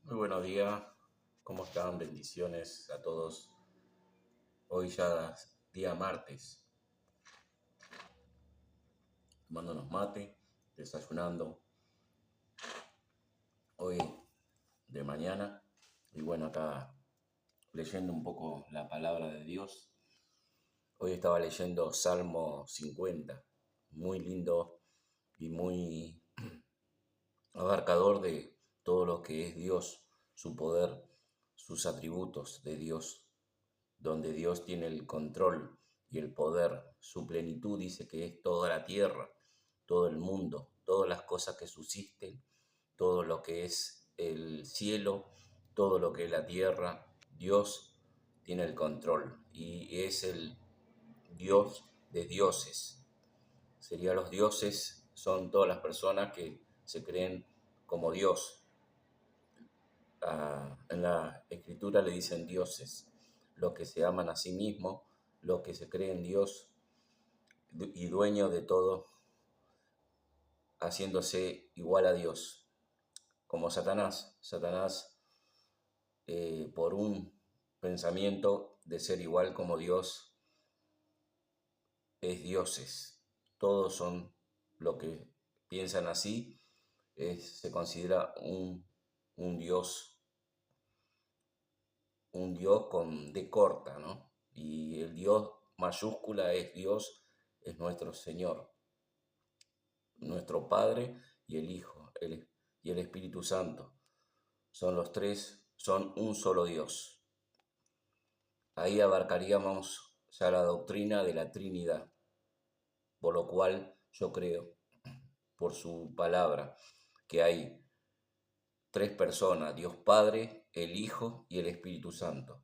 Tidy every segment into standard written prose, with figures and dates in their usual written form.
Muy buenos días, ¿cómo están? Bendiciones a todos. Hoy ya es día martes, tomándonos mate, desayunando hoy de mañana. Y bueno, acá leyendo un poco la palabra de Dios. Hoy estaba leyendo Salmo 50, muy lindo y muy abarcador de todo lo que es Dios, su poder, sus atributos de Dios, donde Dios tiene el control y el poder. Su plenitud dice que es toda la tierra, todo el mundo, todas las cosas que subsisten, todo lo que es el cielo, todo lo que es la tierra. Dios tiene el control y es el Dios de dioses. Sería los dioses, son todas las personas que se creen como Dios. En la escritura le dicen dioses, los que se aman a sí mismos, los que se creen Dios y dueño de todo, haciéndose igual a Dios, como Satanás. Satanás, por un pensamiento de ser igual como Dios, es dioses. Todos son lo que piensan así, se considera un Dios con D corta, ¿no? Y el Dios mayúscula es Dios, es nuestro Señor, nuestro Padre y el Hijo y el Espíritu Santo. Son los tres, son un solo Dios. Ahí abarcaríamos ya la doctrina de la Trinidad, por lo cual yo creo, por su palabra, que hay tres personas, Dios Padre, el Hijo y el Espíritu Santo.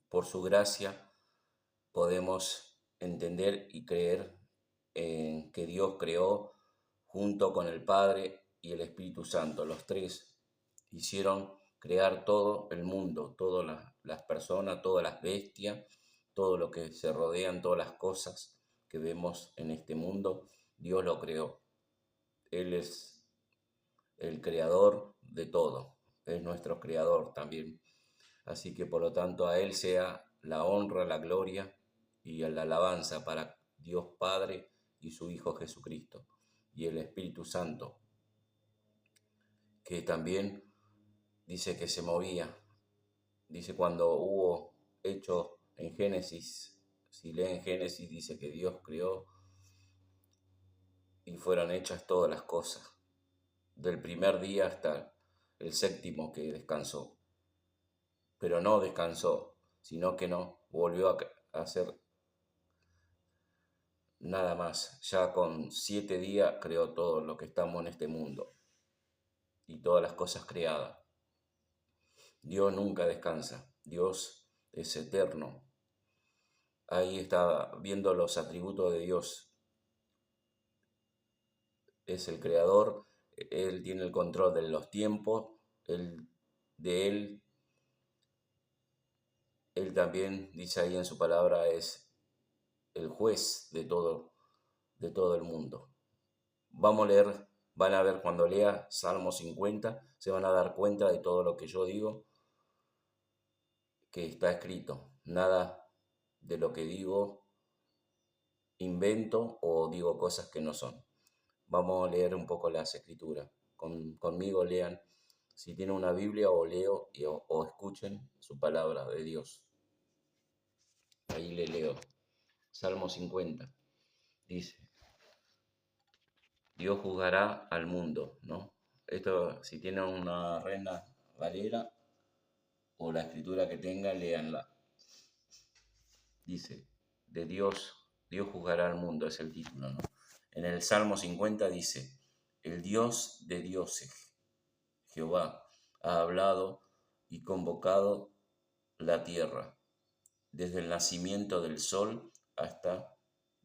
Por su gracia podemos entender y creer en que Dios creó junto con el Padre y el Espíritu Santo. Los tres hicieron crear todo el mundo, todas las personas, todas las bestias, todo lo que se rodean, todas las cosas que vemos en este mundo. Dios lo creó. Él es el creador de todo, es nuestro creador también. Así que por lo tanto a Él sea la honra, la gloria y la alabanza para Dios Padre y su Hijo Jesucristo y el Espíritu Santo, que también dice que se movía. Dice cuando hubo hechos en Génesis, si leen Génesis dice que Dios creó y fueron hechas todas las cosas, del primer día hasta el séptimo que descansó. Pero no descansó, sino que no volvió a hacer nada más. Ya con 7 días creó todo lo que estamos en este mundo y todas las cosas creadas. Dios nunca descansa, Dios es eterno. Ahí está viendo los atributos de Dios. Es el creador, Él tiene el control de los tiempos, de Él también, dice ahí en su palabra, es el juez de todo el mundo. Vamos a leer, van a ver cuando lea Salmo 50, se van a dar cuenta de todo lo que yo digo, que está escrito. Nada de lo que digo invento o digo cosas que no son. Vamos a leer un poco las escrituras. Conmigo lean, si tienen una Biblia o leo o escuchen su palabra de Dios. Ahí le leo. Salmo 50. Dice, Dios juzgará al mundo, ¿no? Esto, si tienen una Reina Valera o la escritura que tengan, léanla. Dice, de Dios juzgará al mundo, es el título, ¿no? En el Salmo 50 dice, el Dios de dioses, Jehová, ha hablado y convocado la tierra, desde el nacimiento del sol hasta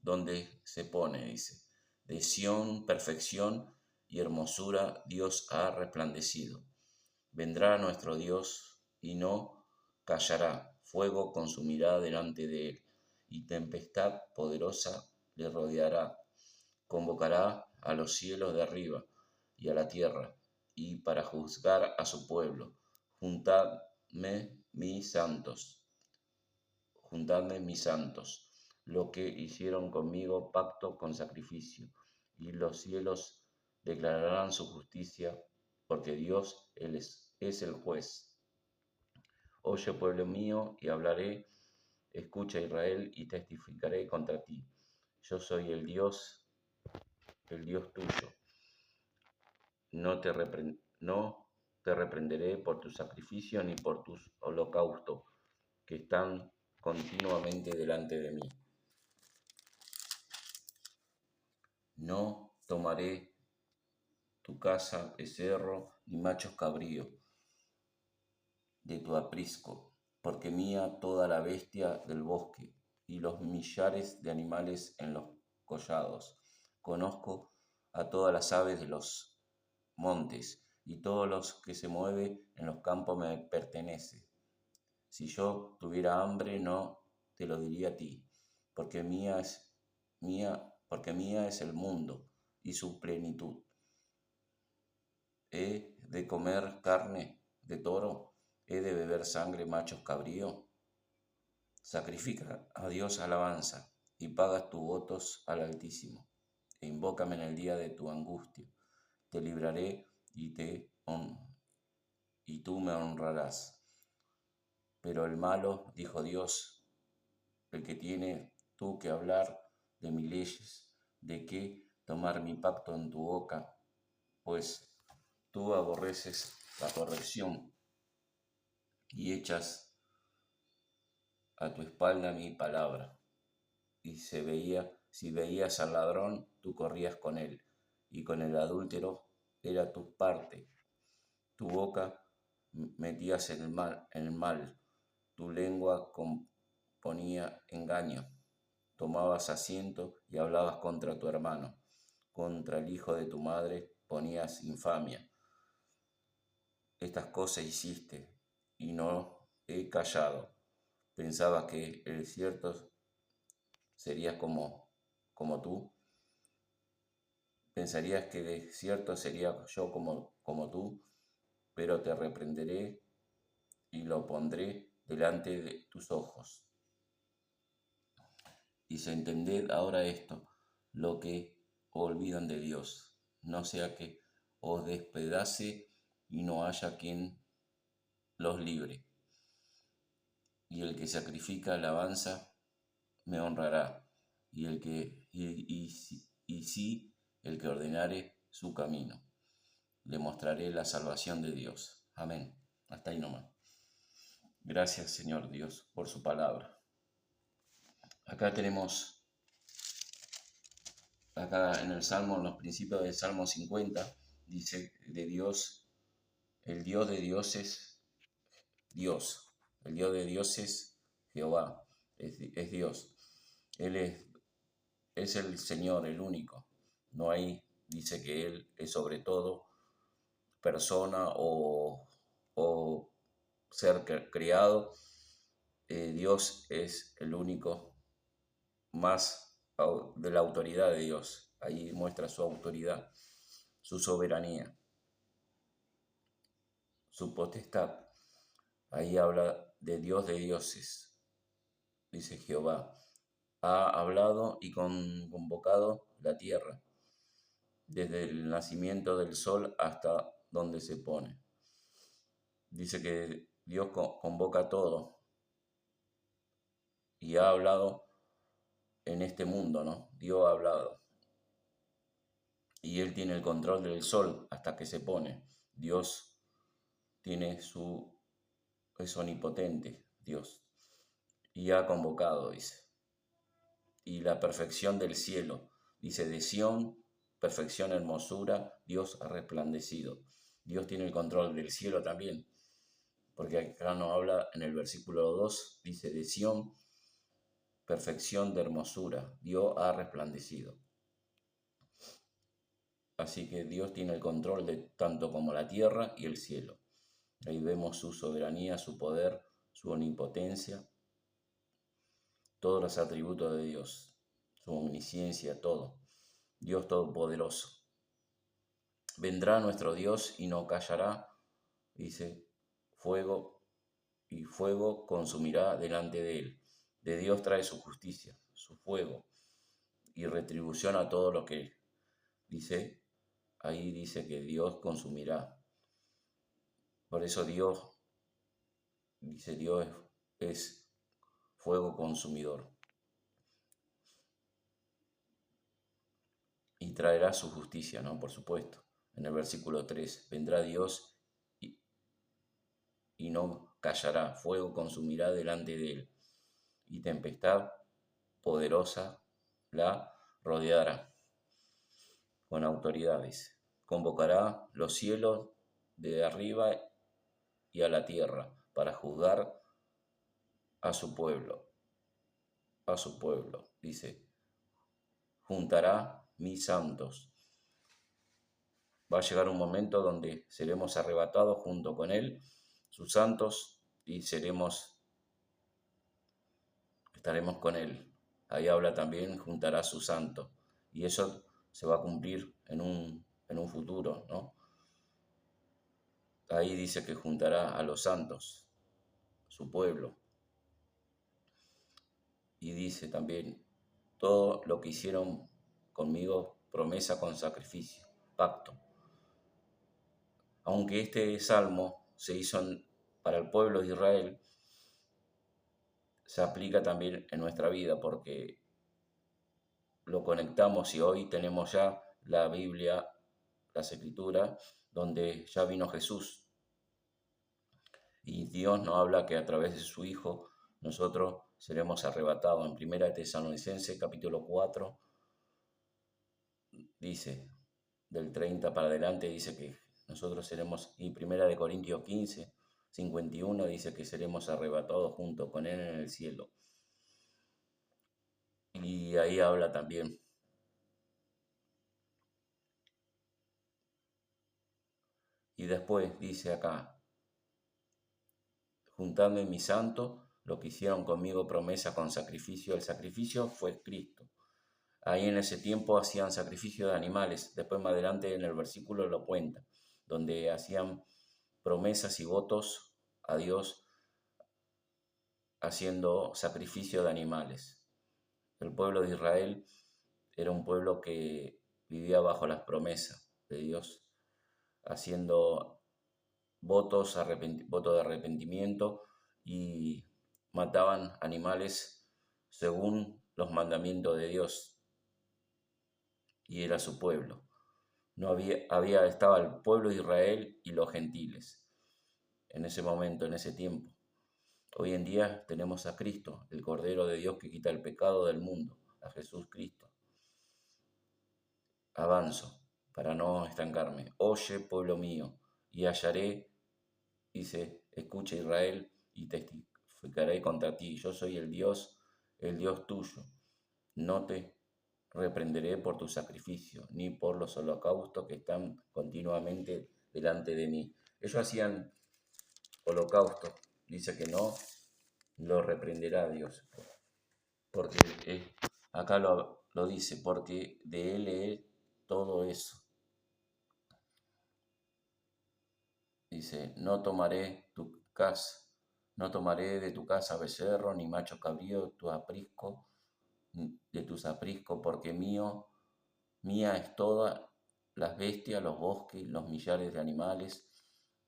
donde se pone, dice. De Sión, perfección y hermosura, Dios ha resplandecido. Vendrá nuestro Dios y no callará. Fuego consumirá delante de él, y tempestad poderosa le rodeará. Convocará a los cielos de arriba y a la tierra, y para juzgar a su pueblo. Juntadme mis santos, juntadme mis santos, lo que hicieron conmigo pacto con sacrificio, y los cielos declararán su justicia, porque Dios Él es el juez. Oye, pueblo mío, y hablaré, escucha, Israel, y testificaré contra ti. Yo soy el Dios tuyo. No te reprenderé por tu sacrificio ni por tus holocaustos, que están continuamente delante de mí. No tomaré tu casa becerro ni machos cabrío de tu aprisco, porque mía toda la bestia del bosque y los millares de animales en los collados. Conozco a todas las aves de los montes, y todos los que se mueven en los campos me pertenece. Si yo tuviera hambre, no te lo diría a ti, porque porque mía es el mundo y su plenitud. ¿He de comer carne de toro? ¿He de beber sangre machos cabrío? Sacrifica a Dios alabanza y paga tus votos al Altísimo, e invócame en el día de tu angustia. Te libraré y tú me honrarás. Pero el malo, dijo Dios, el que tiene tú que hablar de mis leyes, ¿de qué tomar mi pacto en tu boca? Pues tú aborreces la corrección y echas a tu espalda mi palabra. Y si veías al ladrón, tú corrías con él, y con el adúltero era tu parte. Tu boca metías en el mal, tu lengua componía engaño. Tomabas asiento y hablabas contra tu hermano, contra el hijo de tu madre ponías infamia. Estas cosas hiciste, y no he callado. Pensabas que el cierto sería como tú. Pensarías que de cierto sería yo como tú, pero te reprenderé y lo pondré delante de tus ojos. Dice, entended ahora esto, lo que olvidan de Dios, no sea que os despedace y no haya quien los libre. Y el que sacrifica alabanza me honrará, y el que ordenare su camino. Le mostraré la salvación de Dios. Amén. Hasta ahí nomás. Gracias, Señor Dios, por su palabra. Acá tenemos, acá en el Salmo, en los principios del Salmo 50, dice de Dios, el Dios de dioses, Dios. El Dios de dioses, Jehová, es Dios. Él es el Señor, el único. No hay, dice que Él es sobre todo persona o ser creado. Dios es el único más de la autoridad de Dios. Ahí muestra su autoridad, su soberanía, su potestad. Ahí habla de Dios de dioses, dice Jehová. Ha hablado y convocado la tierra, desde el nacimiento del sol hasta donde se pone. Dice que Dios convoca todo y ha hablado en este mundo, ¿no? Dios ha hablado. Y Él tiene el control del sol hasta que se pone. Dios es omnipotente, Dios. Y ha convocado, dice. Y la perfección del cielo, dice, de Sión, perfección, hermosura, Dios ha resplandecido. Dios tiene el control del cielo también, porque acá nos habla en el versículo 2, dice, de Sión, perfección de hermosura, Dios ha resplandecido. Así que Dios tiene el control de tanto como la tierra y el cielo. Ahí vemos su soberanía, su poder, su omnipotencia, todos los atributos de Dios, su omnisciencia, todo. Dios todopoderoso. vendrá nuestro Dios y no callará, dice, fuego y fuego consumirá delante de él. De Dios trae su justicia, su fuego y retribución a todo lo que dice. Ahí dice que Dios consumirá. Por eso Dios, dice Dios, es fuego consumidor. Y traerá su justicia, ¿no? Por supuesto. En el versículo 3, vendrá Dios y no callará, fuego consumirá delante de él, y tempestad poderosa la rodeará con autoridades. Convocará los cielos de arriba y a la tierra para juzgar a su pueblo, dice, juntará mis santos. Va a llegar un momento donde seremos arrebatados junto con él, sus santos, y estaremos con él. Ahí habla también, juntará a sus santos. Y eso se va a cumplir en un futuro, ¿no? Ahí dice que juntará a los santos, su pueblo. Y dice también, todo lo que hicieron conmigo, promesa con sacrificio, pacto. Aunque este salmo se hizo para el pueblo de Israel, se aplica también en nuestra vida porque lo conectamos y hoy tenemos ya la Biblia, las Escrituras, donde ya vino Jesús. Y Dios nos habla que a través de su Hijo nosotros seremos arrebatados. En 1 Tesalonicenses capítulo 4 dice, del 30 para adelante dice que nosotros seremos, y 1 Corintios 15, 51 dice que seremos arrebatados junto con Él en el cielo. Y ahí habla también. Y después dice acá, juntadme mis santos, lo que hicieron conmigo promesa con sacrificio. El sacrificio fue Cristo. Ahí en ese tiempo hacían sacrificio de animales. Después más adelante en el versículo lo cuenta, donde hacían promesas y votos a Dios haciendo sacrificio de animales. El pueblo de Israel era un pueblo que vivía bajo las promesas de Dios, haciendo votos de arrepentimiento y mataban animales según los mandamientos de Dios. Y era su pueblo. No estaba el pueblo de Israel y los gentiles en ese momento, en ese tiempo. Hoy en día tenemos a Cristo, el Cordero de Dios que quita el pecado del mundo, a Jesús Cristo. Avanzo para no estancarme. Oye, pueblo mío, y hallaré, dice, escucha Israel, y testificaré contra ti. Yo soy el Dios tuyo. No te reprenderé por tu sacrificio, ni por los holocaustos que están continuamente delante de mí. Ellos hacían holocaustos. Dice que no lo reprenderá Dios. Porque acá lo dice, porque de Él es todo eso. Dice, no tomaré de tu casa becerro, ni macho cabrío, de tus apriscos, porque mía es toda las bestias, los bosques, los millares de animales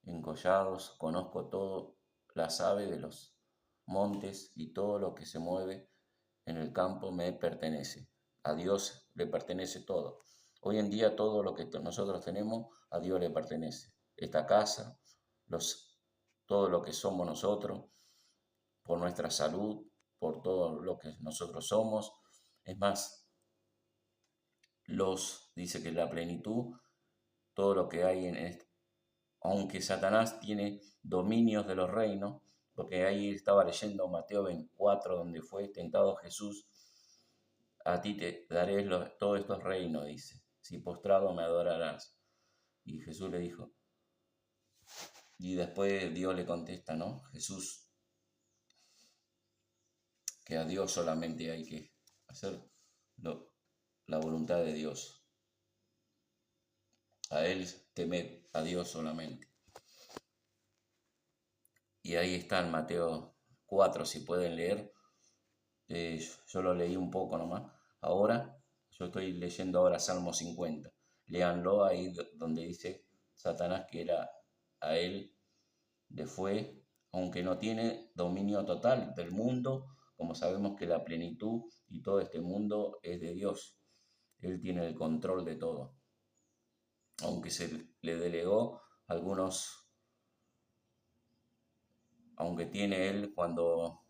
encollados, conozco todo, las aves de los montes y todo lo que se mueve en el campo me pertenece. A Dios le pertenece todo. Hoy en día todo lo que nosotros tenemos, a Dios le pertenece. Esta casa, todo lo que somos nosotros, por nuestra salud, por todo lo que nosotros somos. Es más, dice que la plenitud, todo lo que hay aunque Satanás tiene dominios de los reinos, porque ahí estaba leyendo Mateo 24, donde fue tentado Jesús, a ti te daré todos estos reinos, dice, si postrado me adorarás. Y Jesús le dijo, y después Dios le contesta, ¿no? Jesús, que a Dios solamente hay que hacer la voluntad de Dios. A Él temed, a Dios solamente. Y ahí está en Mateo 4, si pueden leer. Yo lo leí un poco nomás. Ahora, yo estoy leyendo ahora Salmo 50. Léanlo ahí donde dice Satanás que era a él le fue, aunque no tiene dominio total del mundo, como sabemos que la plenitud y todo este mundo es de Dios. Él tiene el control de todo. Aunque se le delegó algunos, aunque tiene él cuando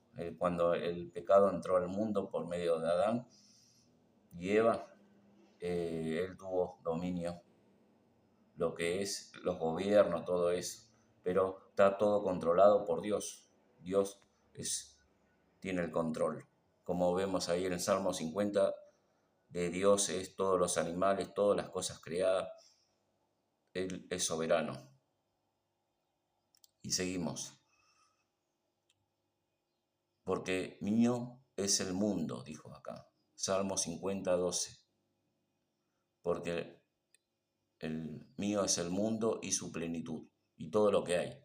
el pecado entró al mundo por medio de Adán y Eva, él tuvo dominio, lo que es los gobiernos, todo eso, pero está todo controlado por Dios. Dios tiene el control. Como vemos ahí en el Salmo 50, de Dios es todos los animales, todas las cosas creadas, Él es soberano. Y seguimos. Porque mío es el mundo, dijo acá. Salmo 50, 12. Porque el mío es el mundo y su plenitud, y todo lo que hay.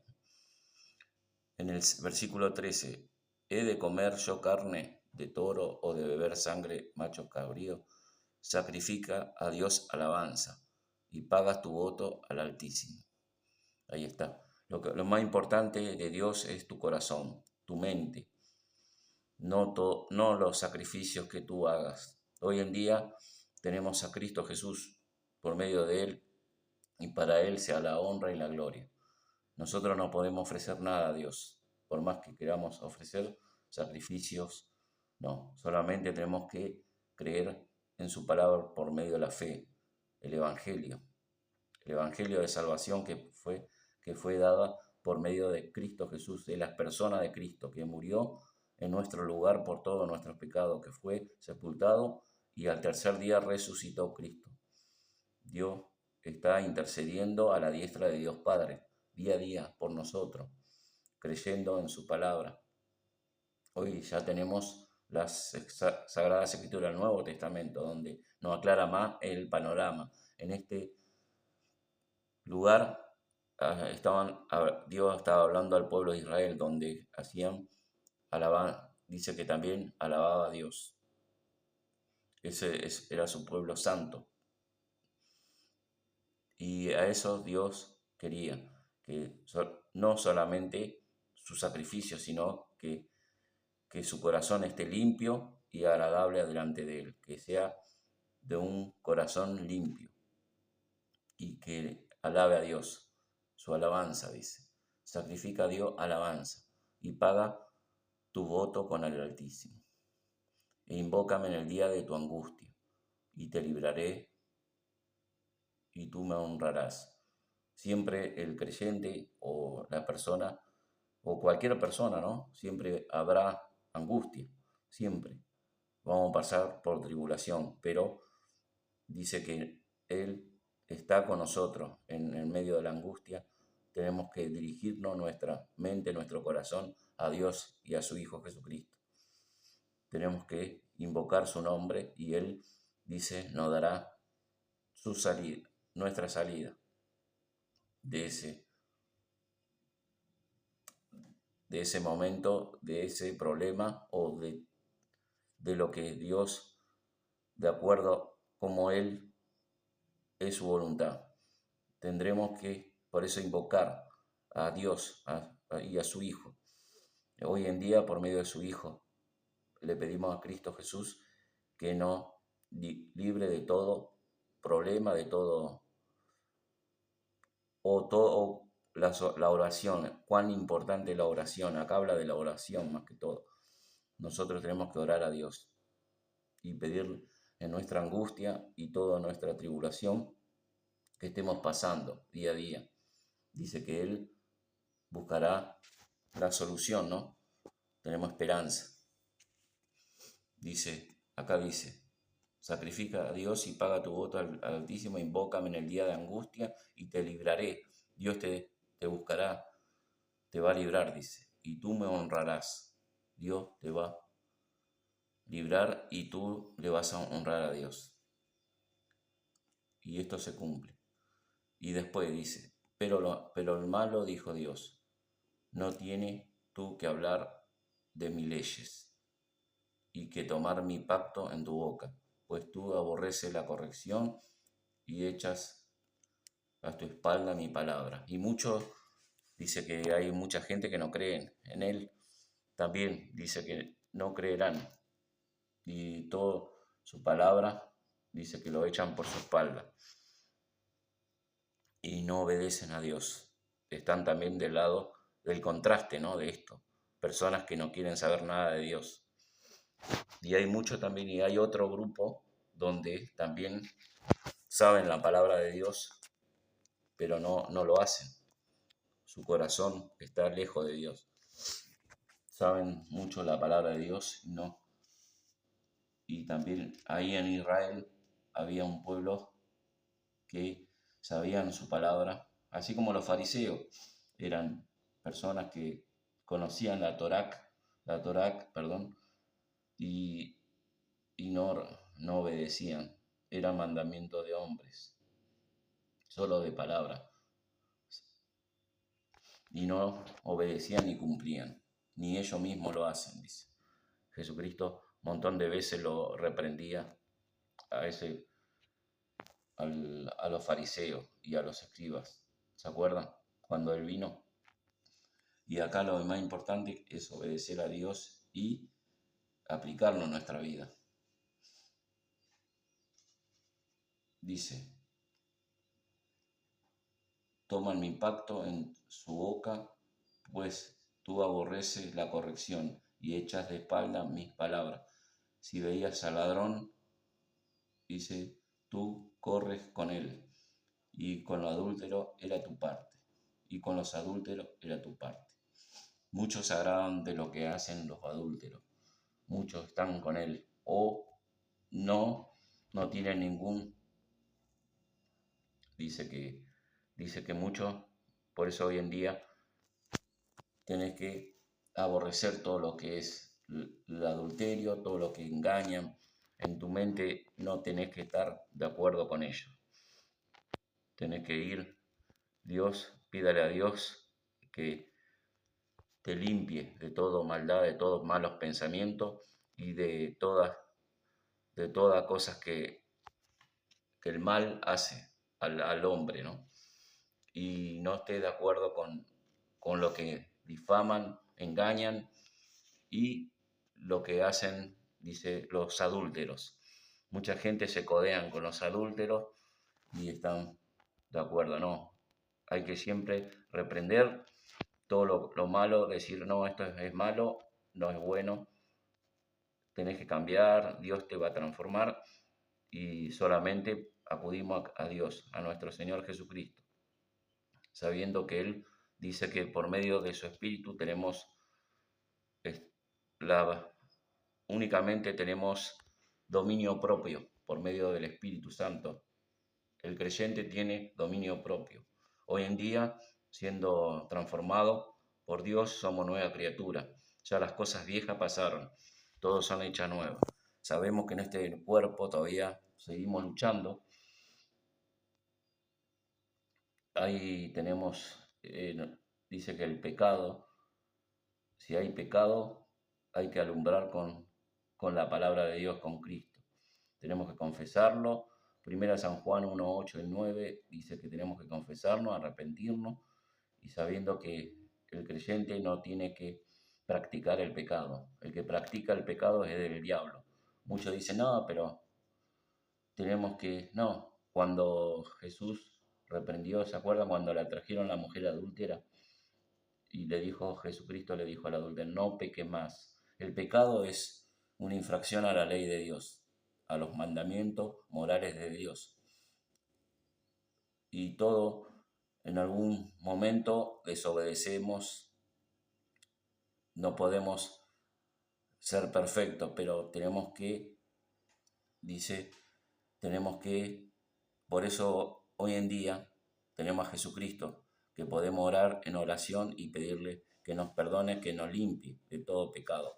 En el versículo 13, ¿he de comer yo carne de toro o de beber sangre macho cabrío? Sacrifica a Dios alabanza y pagas tu voto al Altísimo. Ahí está. Lo más importante de Dios es tu corazón, tu mente, no los sacrificios que tú hagas. Hoy en día tenemos a Cristo Jesús por medio de Él y para Él sea la honra y la gloria. Nosotros no podemos ofrecer nada a Dios, por más que queramos ofrecer sacrificios, no, solamente tenemos que creer en su palabra por medio de la fe, el Evangelio de salvación que fue dada por medio de Cristo Jesús, de las personas de Cristo, que murió en nuestro lugar por todos nuestros pecados, que fue sepultado y al tercer día resucitó Cristo. Dios está intercediendo a la diestra de Dios Padre, día a día, por nosotros, creyendo en su palabra. Hoy ya tenemos las Sagradas Escrituras del Nuevo Testamento, donde nos aclara más el panorama. En este lugar Dios estaba hablando al pueblo de Israel, donde hacían alabar, dice que también alababa a Dios. Era su pueblo santo. Y a eso Dios quería, que no solamente su sacrificio, sino que su corazón esté limpio y agradable delante de Él, que sea de un corazón limpio y que alabe a Dios, su alabanza, dice. Sacrifica a Dios alabanza y paga tu voto con el Altísimo. E invócame en el día de tu angustia y te libraré y tú me honrarás. Siempre el creyente o la persona o cualquier persona, ¿no? Siempre habrá angustia, siempre. Vamos a pasar por tribulación, pero dice que Él está con nosotros en medio de la angustia. Tenemos que dirigirnos nuestra mente, nuestro corazón a Dios y a su Hijo Jesucristo. Tenemos que invocar su nombre y Él dice, nos dará su salida, nuestra salida de ese momento, de ese problema o de lo que Dios, de acuerdo como Él es su voluntad. Tendremos que, por eso, invocar a Dios y a su Hijo. Hoy en día, por medio de su Hijo, le pedimos a Cristo Jesús que nos libre de todo problema, de todo, o la oración. Cuán importante es la oración. Acá habla de la oración más que todo. Nosotros tenemos que orar a Dios y pedir en nuestra angustia y toda nuestra tribulación que estemos pasando día a día. Dice que Él buscará la solución, ¿no? Tenemos esperanza. Acá dice, sacrifica a Dios y paga tu voto al Altísimo, invócame en el día de angustia y te libraré. Dios te buscará, te va a librar, dice, y tú me honrarás. Dios te va a librar y tú le vas a honrar a Dios. Y esto se cumple. Y después dice, pero el malo, dijo Dios, no tiene tú que hablar de mis leyes y que tomar mi pacto en tu boca, pues tú aborreces la corrección y echas a tu espalda mi palabra. Y muchos, dice que hay mucha gente que no cree en él, también dice que no creerán y todo su palabra dice que lo echan por su espalda y no obedecen a Dios. Están también del lado del contraste, ¿no? De esto, personas que no quieren saber nada de Dios. Y hay mucho también, y hay otro grupo donde también saben la palabra de Dios, pero no lo hacen. Su corazón está lejos de Dios. Saben mucho la palabra de Dios y no. Y también ahí en Israel había un pueblo que sabían su palabra, así como los fariseos eran personas que conocían la Torá, perdón, y, y no obedecían. Era mandamiento de hombres, solo de palabra, y no obedecían ni cumplían, ni ellos mismos lo hacen, dice. Jesucristo un montón de veces lo reprendía a ese a los fariseos y a los escribas. ¿Se acuerdan? Cuando él vino. Y acá lo más importante es obedecer a Dios y aplicarlo en nuestra vida. Dice, toman mi pacto en su boca, pues tú aborreces la corrección y echas de espalda mis palabras. Si veías al ladrón, dice, tú corres con él, y con los adúlteros era tu parte, y con los adúlteros era tu parte. Muchos se agradan de lo que hacen los adúlteros, muchos están con él, o no tienen ningún, dice que muchos, por eso hoy en día tenés que aborrecer todo lo que es el adulterio, todo lo que engañan, en tu mente no tenés que estar de acuerdo con ellos, tenés que ir, pídale a Dios que te limpie de toda maldad, de todos malos pensamientos y de todas cosas que el mal hace al hombre, ¿no? Y no esté de acuerdo con lo que difaman, engañan y lo que hacen, dice, los adúlteros. Mucha gente se codean con los adúlteros y están de acuerdo, no. Hay que siempre reprender todo lo malo, decir, no, esto es malo, no es bueno, tenés que cambiar, Dios te va a transformar y solamente acudimos a Dios, a nuestro Señor Jesucristo, sabiendo que Él dice que por medio de su Espíritu la, únicamente tenemos dominio propio por medio del Espíritu Santo. El creyente tiene dominio propio. Hoy en día, siendo transformado por Dios, somos nueva criatura. Ya las cosas viejas pasaron, todos son hechas nuevas. Sabemos que en este cuerpo todavía seguimos luchando. Ahí tenemos, dice que el pecado, si hay pecado, hay que alumbrar con la palabra de Dios, con Cristo. Tenemos que confesarlo. Primera San Juan 1, 8 y 9 dice que tenemos que confesarnos, arrepentirnos y sabiendo que el creyente no tiene que practicar el pecado. El que practica el pecado es del diablo. Muchos dicen, no, pero tenemos que... No, cuando Jesús reprendió, ¿se acuerdan? Cuando la trajeron la mujer adúltera y Jesucristo le dijo al adúltero, no peque más. El pecado es una infracción a la ley de Dios, a los mandamientos morales de Dios. Y todo, en algún momento desobedecemos, no podemos ser perfectos, pero dice, por eso hoy en día tenemos a Jesucristo, que podemos orar en oración y pedirle que nos perdone, que nos limpie de todo pecado.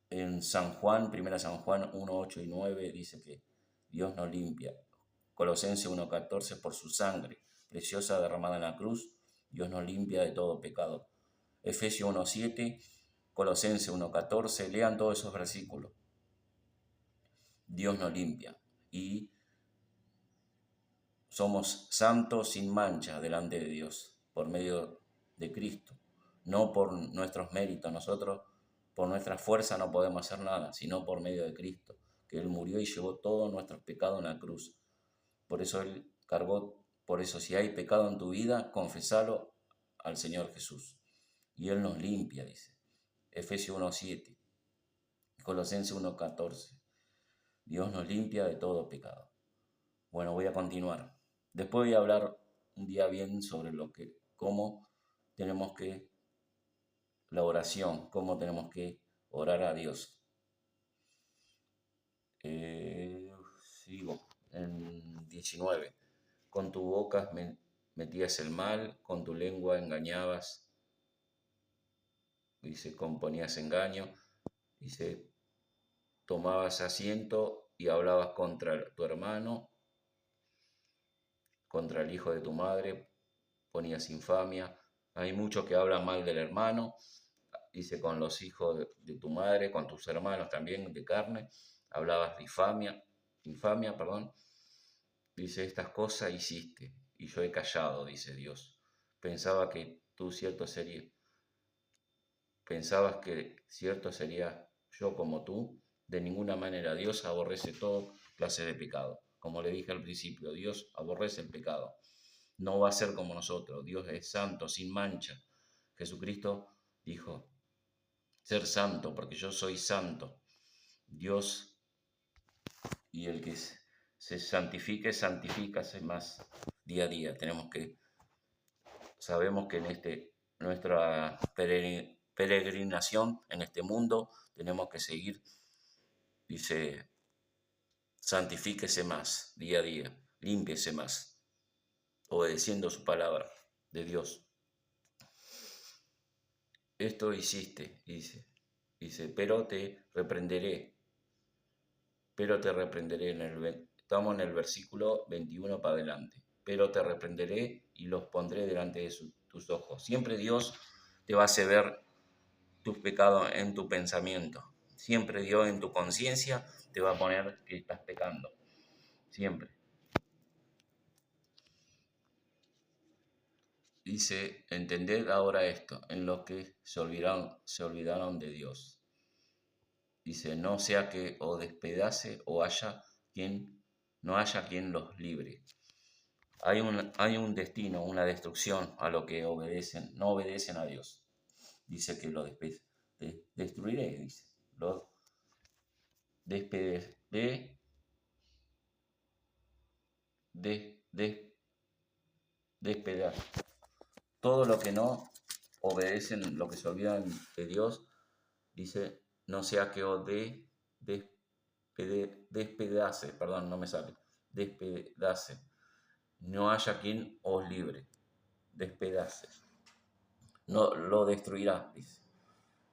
En San Juan, 1 San Juan 1, 8 y 9 dice que Dios nos limpia Colosenses 1:14, por su sangre preciosa derramada en la cruz, Dios nos limpia de todo pecado. Efesios 1:7, Colosenses 1:14, lean todos esos versículos. Dios nos limpia y somos santos sin mancha delante de Dios por medio de Cristo, no por nuestros méritos. Nosotros por nuestra fuerza no podemos hacer nada, sino por medio de Cristo, que Él murió y llevó todos nuestros pecados en la cruz. Por eso Él cargó, por eso si hay pecado en tu vida, confesalo al Señor Jesús. Y Él nos limpia, dice. Efesios 1:7, Colosenses 1:14. Dios nos limpia de todo pecado. Bueno, voy a continuar. Después voy a hablar un día bien sobre cómo tenemos que, la oración, cómo tenemos que orar a Dios. Sigo en 19. Con tu boca metías el mal, con tu lengua engañabas, dice, componías engaño, dice, tomabas asiento y hablabas contra tu hermano, contra el hijo de tu madre, ponías infamia. Hay muchos que hablan mal del hermano, dice, con los hijos de tu madre, con tus hermanos también de carne, hablabas de infamia, perdón. Dice, estas cosas hiciste y yo he callado, dice Dios. Pensabas que cierto sería yo como tú. De ninguna manera. Dios aborrece toda clase de pecado. Como le dije al principio, Dios aborrece el pecado. No va a ser como nosotros. Dios es santo, sin mancha. Jesucristo dijo, ser santo, porque yo soy santo. Dios, y el que se santifique, santifícase más día a día. Sabemos que en nuestra peregrinación en este mundo tenemos que seguir, dice, santifíquese más día a día, límpiese más, obedeciendo su palabra de Dios. Esto hiciste, dice, pero te reprenderé, estamos en el versículo 21 para adelante, pero te reprenderé y los pondré delante de tus ojos. Siempre Dios te va a hacer ver tus pecados en tu pensamiento. Siempre Dios en tu conciencia te va a poner que estás pecando. Siempre. Dice, entended ahora esto, en los que se olvidaron de Dios. Dice, no sea que os despedace o no haya quien los libre. Hay un destino, una destrucción a los que no obedecen a Dios. Dice que lo destruiré, dice. Lo despedazaré. Todo lo que no obedecen, lo que se olvidan de Dios, dice, no sea que os despedace, perdón, no me sale, despedace, no haya quien os libre, despedace, no lo destruirá, dice,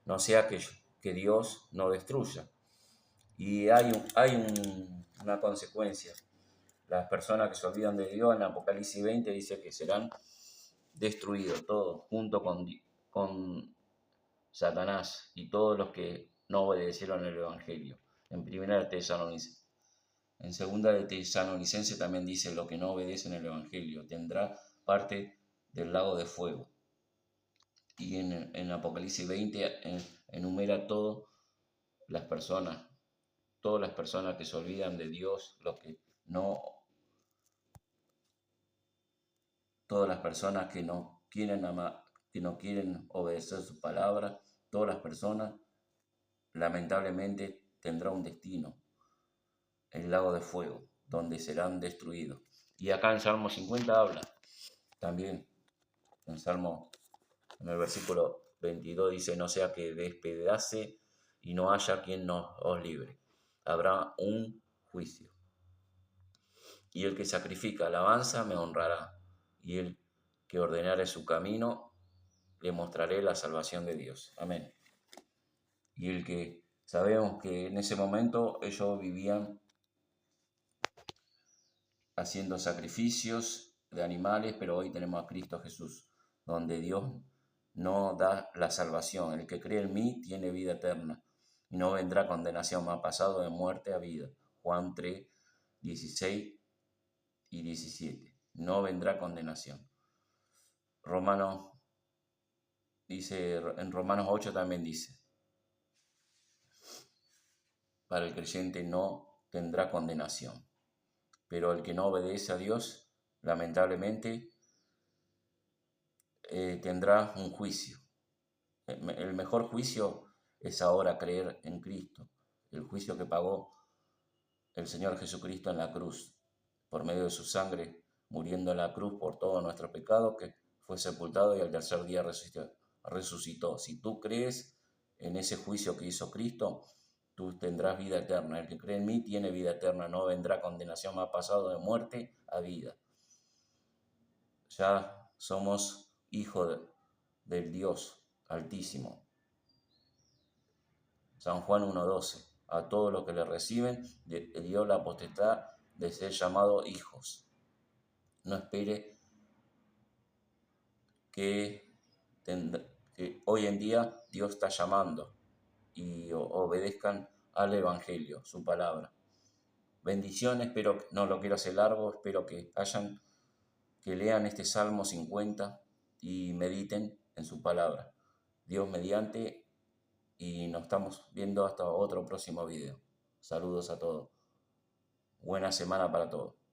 no sea que Dios no destruya. Y hay una consecuencia. Las personas que se olvidan de Dios en Apocalipsis 20 dice que serán destruidos todos, junto con Satanás y todos los que no obedecieron el Evangelio. En primera de Tesalonicenses. En segunda de Tesalonicenses también dice, lo que no obedecen el Evangelio tendrá parte del lago de fuego. Y en Apocalipsis 20 enumera todas las personas que se olvidan de Dios, todas las personas que no quieren amar, que no quieren obedecer su palabra, todas las personas lamentablemente tendrán un destino, el lago de fuego, donde serán destruidos. Y acá en Salmo 50 habla también, en el versículo 22 dice, no sea que despedace y no haya quien os libre. Habrá un juicio. Y el que sacrifica alabanza me honrará, y el que ordenare su camino le mostraré la salvación de Dios. Amén. Y el que sabemos que en ese momento ellos vivían haciendo sacrificios de animales, pero hoy tenemos a Cristo Jesús, donde Dios no da la salvación. El que cree en mí tiene vida eterna y no vendrá condenación, más pasado de muerte a vida. Juan 3, 16 y 17. No vendrá condenación. Romanos dice, en Romanos 8 también dice, para el creyente no tendrá condenación, pero el que no obedece a Dios, lamentablemente, tendrá un juicio. El mejor juicio es ahora creer en Cristo, el juicio que pagó el Señor Jesucristo en la cruz, por medio de su sangre, muriendo en la cruz por todos nuestros pecados, que fue sepultado y al tercer día resucitó. Si tú crees en ese juicio que hizo Cristo, tú tendrás vida eterna. El que cree en mí tiene vida eterna, no vendrá condenación, más pasado de muerte a vida. Ya somos hijos del Dios Altísimo. San Juan 1:12. A todos los que le reciben, le dio la potestad de ser llamados hijos. No espere que hoy en día Dios está llamando y obedezcan al Evangelio, su palabra. Bendiciones, pero no lo quiero hacer largo, espero que lean este Salmo 50 y mediten en su palabra. Dios mediante, y nos estamos viendo hasta otro próximo video. Saludos a todos. Buena semana para todos.